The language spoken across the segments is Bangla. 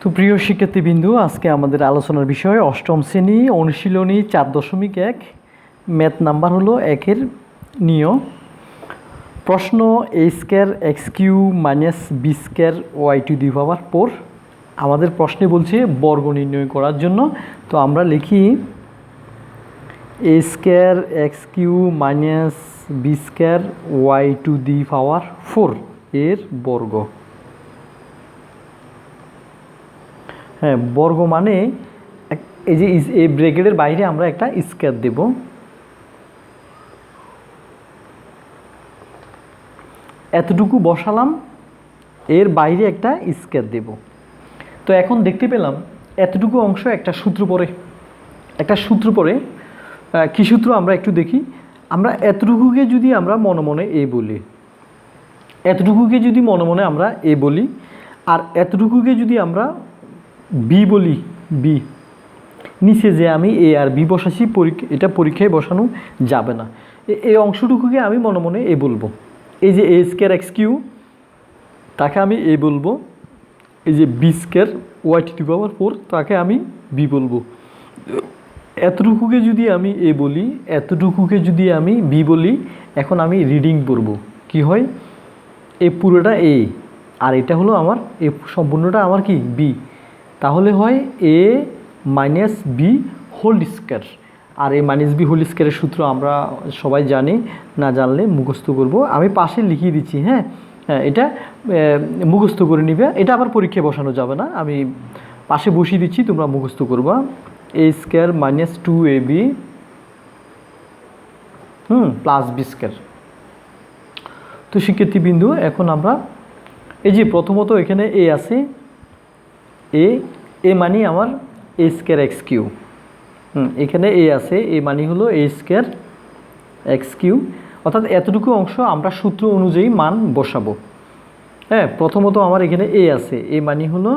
তো প্রিয় শিক্ষার্থীবৃন্দু, আজকে আমাদের আলোচনার বিষয় অষ্টম শ্রেণী অনুশীলনী 4.1 ম্যাথ নাম্বার হলো 1-এর নিয়ম। প্রশ্ন a square x q minus b square y to the power 4। আমাদের প্রশ্নে বলছে বর্গ নির্ণয় করার জন্য। তো আমরা লিখি a square x q minus b square y to the power 4 এর বর্গ। হ্যাঁ, বর্গ মানে এই যে এই ব্র্যাকেটের বাইরে আমরা একটা স্কয়ার দেব। এতটুকু বসালাম, এর বাইরে একটা স্কয়ার দেব। তো এখন দেখতে পেলাম এতটুকু অংশ একটা সূত্র পড়ে কী সূত্র আমরা একটু দেখি। আমরা এতটুকুকে যদি আমরা মনে মনে এ বলি, এতটুকুকে যদি মনে মনে আমরা এ বলি, আর এতটুকুকে যদি আমরা বি বলি, বি, নিচে যে আমি এ আর বি বসাচ্ছি, এটা পরীক্ষায় বসানো যাবে না। এই অংশটুকুকে আমি মনে মনে এ বলবো। এই যে এ স্কয়ার এক্স কিউ, তাকে আমি এ বলবো। এই যে b square y to the power 4, তাকে আমি বি বলবো। এতটুকুকে যদি আমি এ বলি, এতটুকুকে যদি আমি বি বলি, এখন আমি রিডিং পড়ব। কি হয়? এ পুরোটা এ, আর এটা হলো আমার এ সম্পূর্ণটা আমার কি বি। তাহলে হয় এ মাইনাস বি হোল স্কয়ার। আর এ মাইনাস বি হোল স্কয়ারের সূত্র আমরা সবাই জানি, না জানলে মুখস্থ করব। আমি পাশে লিখিয়ে দিচ্ছি। হ্যাঁ, এটা মুখস্থ করে নিবে। এটা আবার পরীক্ষায় বসানো যাবে না, আমি পাশে বসিয়ে দিচ্ছি, তোমরা মুখস্থ করবা। A square minus 2ab plus b square. তো শিক্ষার্থীবৃন্দু, এখন আমরা এই যে প্রথমত এখানে এ আছে, এ মানে আমার এ স্কয়ার এক্স কিউ। এখানে এ আছে, এ মানে হলো এ স্কয়ার এক্স কিউ। অর্থাৎ এতটুকু অংশ আমরা সূত্র অনুযায়ী মান বসাবো। হ্যাঁ, প্রথমত আমার এখানে এ আছে, এ মানে হলো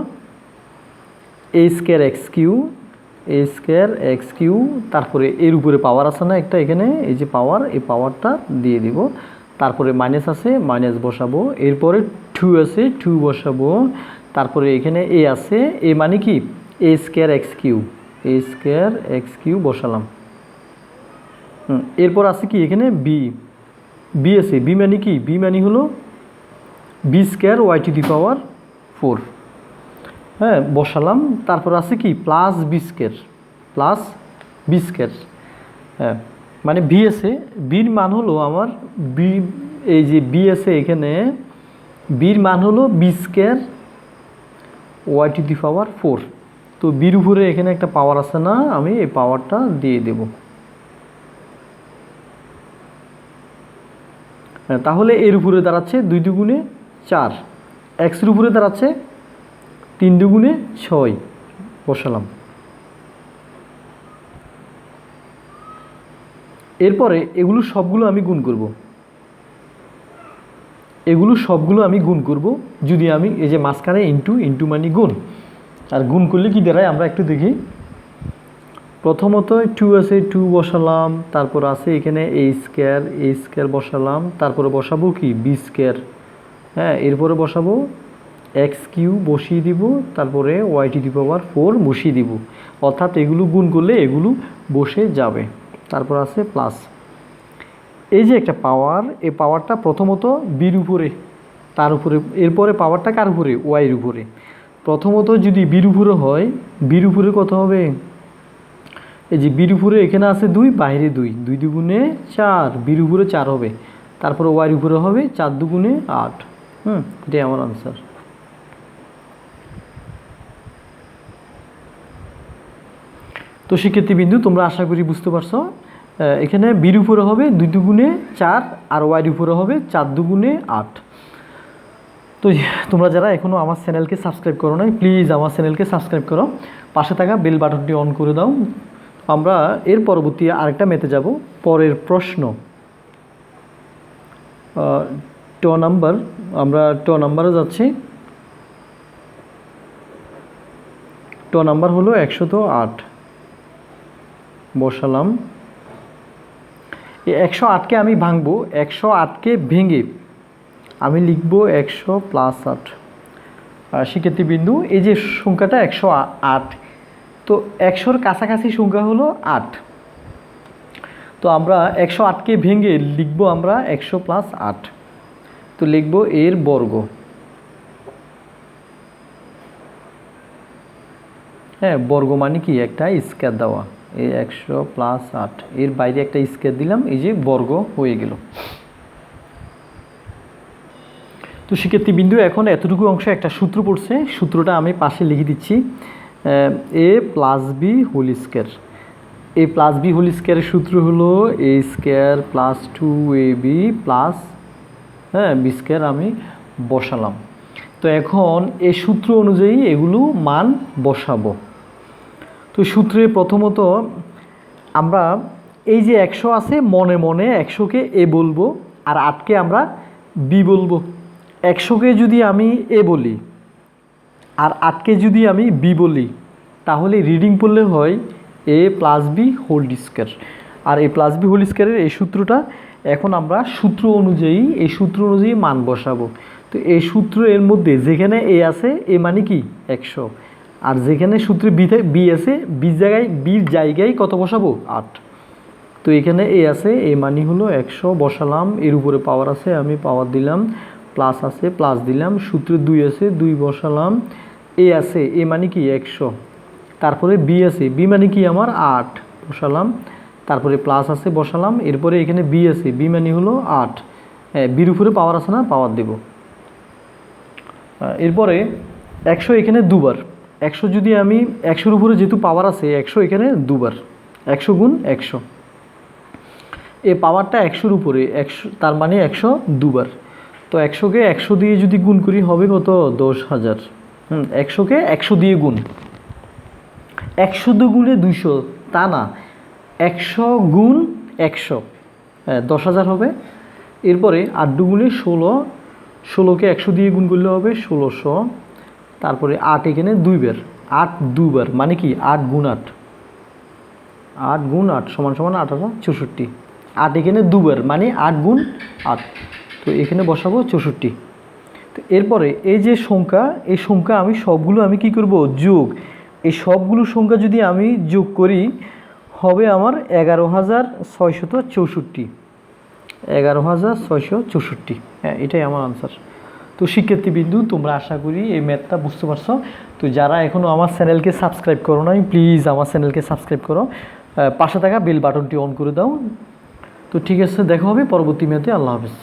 এ স্কয়ার এক্স কিউ, এ স্কয়ার এক্স কিউ। তারপরে এর উপরে পাওয়ার আছে না একটা, এখানে এই যে পাওয়ার, এই পাওয়ারটা দিয়ে দিব। তারপরে মাইনাস আছে, মাইনাস বসাবো। এরপরে 2 আছে, 2 বসাবো। তারপরে এখানে এ আছে, এ মানে কি এ স্কয়ার এক্স কিউ, এ স্কয়ার এক্স কিউ বসালাম। এরপর আছে কি এখানে বি, বি আছে, বি মানে কি, বি মানে হলো b square y to the power 4। হ্যাঁ, বসালাম। তারপর আছে কি plus b square, plus b square. হ্যাঁ, মানে বি আছে, বির মান হলো আমার বি, এই যে বি আছে এখানে, বির মান হলো b square y to the power 4। তো বির উপরে এখানে একটা পাওয়ার আছে না, আমি এই পাওয়ারটা দিয়ে দেব। হ্যাঁ, তাহলে এর উপরে দাঁড়াচ্ছে 2 দুগুণে 4, এক্সের উপরে দাঁড়াচ্ছে 3 দুগুণে 6 বসালাম। এরপরে এগুলো সবগুলো আমি গুণ করব, এগুলো সবগুলো আমি গুণ করব। যদি আমি এই যে মাঝখানে ইন্টু, ইন্টু মানে গুণ, আর গুণ করলে কি দাঁড়ায় আমরা একটু দেখি। প্রথমত 2 আছে, 2 বসালাম। তারপর আছে এখানে এ স্কয়ার বসালাম। তারপরে বসাবো কি বি স্কয়ার। হ্যাঁ, এরপরে বসাবো এক্স কিউ বসিয়ে দিব। তারপরে ওয়াই টু দি পাওয়ার 4 বসিয়ে দিব। অর্থাৎ এগুলো গুণ করলে এগুলো বসে যাবে। তারপর আছে প্লাস, এই যে একটা পাওয়ার, এই পাওয়ারটা প্রথমত বির উপরে, তার উপরে। এরপরে পাওয়ারটা কার উপরে, ওয়াইয়ের উপরে। প্রথমত যদি বির উপরে হয়, বির উপরে কত হবে, এই যে বির উপরে এখানে আছে 2, বাইরে 2, 2 দুগুণে 4, বির উপরে 4 হবে। তারপরে ওয়াইয়ের উপরে হবে 4 দুগুণে 8। এটাই আমার আনসার। তো শিক্ষার্থীবৃন্দু, তোমরা আশা করি বুঝতে পারছো। এখানে বির উপরে হবে 2 দুগুণে 4, আর ওয়াইয়ের উপরে হবে 4 দুগুণে 8। তো তোমরা যারা এখনও আমার চ্যানেলকে সাবস্ক্রাইব করো নাই, প্লিজ আমার চ্যানেলকে সাবস্ক্রাইব করো, পাশে থাকা বেল বাটনটি অন করে দাও। আমরা এর পরবর্তী আরেকটা ম্যাথে যাব। পরের প্রশ্ন ট নাম্বার, আমরা ট নাম্বারে যাচ্ছি। ট নাম্বার হলো 108 বসালাম। এই 108কে আমি ভাঙবো, 108কে ভেঙে আমি লিখব 100 + 8। শিক্ষার্থীবৃন্দু, এই যে সংখ্যাটা 108, তো 100-র কাছাকাছি সংখ্যা হলো 8। তো আমরা 108কে ভেঙে লিখব আমরা 100 + 8। তো লিখব এর বর্গ, হ্যাঁ বর্গ মানে কি একটা স্কয়ার দেওয়া, এই 100 + 8 এর বাইরে একটা স্কয়ার দিলাম, এই যে বর্গ হয়ে গেল। তো শিক্ষার্থীবৃন্দু, এখন এতটুকু অংশ একটা সূত্র পড়ছে, সূত্রটা আমি পাশে লিখে দিচ্ছি। a + b whole square, a + b whole স্কয়ারের সূত্র হলো a² + 2ab plus b square আমি বসালাম। তো এখন এই সূত্র অনুযায়ী এগুলো মান বসাবো। তো সূত্রে প্রথমত আমরা এই যে 100 আছে, মনে মনে 100কে a বলবো আর 8কে আমরা b বলবো। 100কে যদি আমি a বলি আর 8কে যদি আমি b বলি, তাহলে রিডিং পড়লে হয় a + b হোল স্কয়ার। আর a + b হোল স্কয়ারের এই সূত্রটা এখন আমরা এই সূত্র অনুযায়ী মান বসাবো। তো এই সূত্র এর মধ্যে যেখানে a আছে, a মানে কি 100, আর যেখানে সূত্রে b আছে, বির জায়গায় কত বসাবো 8। তো এখানে a আছে, a মানে হলো 100 বসালাম, এর উপরে পাওয়ার আছে আমি পাওয়ার দিলাম, প্লাস আছে প্লাস দিলাম, সূত্রে 2 আছে 2 বসালাম, a আছে a মানে কি 100, তারপরে b আছে b মানে কি আমার 8 বসালাম, তারপরে প্লাস আছে বসালাম, এরপরে এখানে b আছে b মানে হলো 8, হ্যাঁ বির উপরে পাওয়ার আছে না, পাওয়ার দেব। এরপরে 100 এখানে দুবার, 100 যদি আমি 100-র উপরে যেহেতু পাওয়ার আছে, 100 এখানে দুবার, 100 গুণ 100, এই পাওয়ারটা 100-র উপরে 100, তার মানে 100 দুবার। তো 100কে 100 দিয়ে যদি গুণ করি হবে কত 10,000। 100কে 100 দিয়ে গুণ, 100 গুণে 200 তা না, 100 গুণ 100, হ্যাঁ 10,000 হবে। এরপরে 8 গুণে 16, 16কে 100 দিয়ে গুণ করলে হবে 1600, তারপরে 8 এখানে 2 বার, 8 দুবার মানে কি 8 গুণ 8, 8 গুণ 8 = 1864, 8 এখানে দুবার মানে 8 গুণ 8, তো এখানে বসাবো 64। তো এরপরে এই যে সংখ্যা, এই সংখ্যা আমি সবগুলো আমি কি করব যোগ, এই সবগুলো সংখ্যা যদি আমি যোগ করি হবে আমার 11,664, 11,664, হ্যাঁ এটাই আমার আনসার। তো শিক্ষার্থীবৃন্দু, তোমরা আশা করি এই ম্যাথটা বুঝতে পারছো। তো যারা এখনও আমার চ্যানেলকে সাবস্ক্রাইব করো নাই, প্লিজ আমার চ্যানেলকে সাবস্ক্রাইব করো, পাশে থাকা বেল বাটনটি অন করে দাও। তো ঠিক আছে, দেখা হবে পরবর্তী ম্যাথে। আল্লাহ হাফেজ।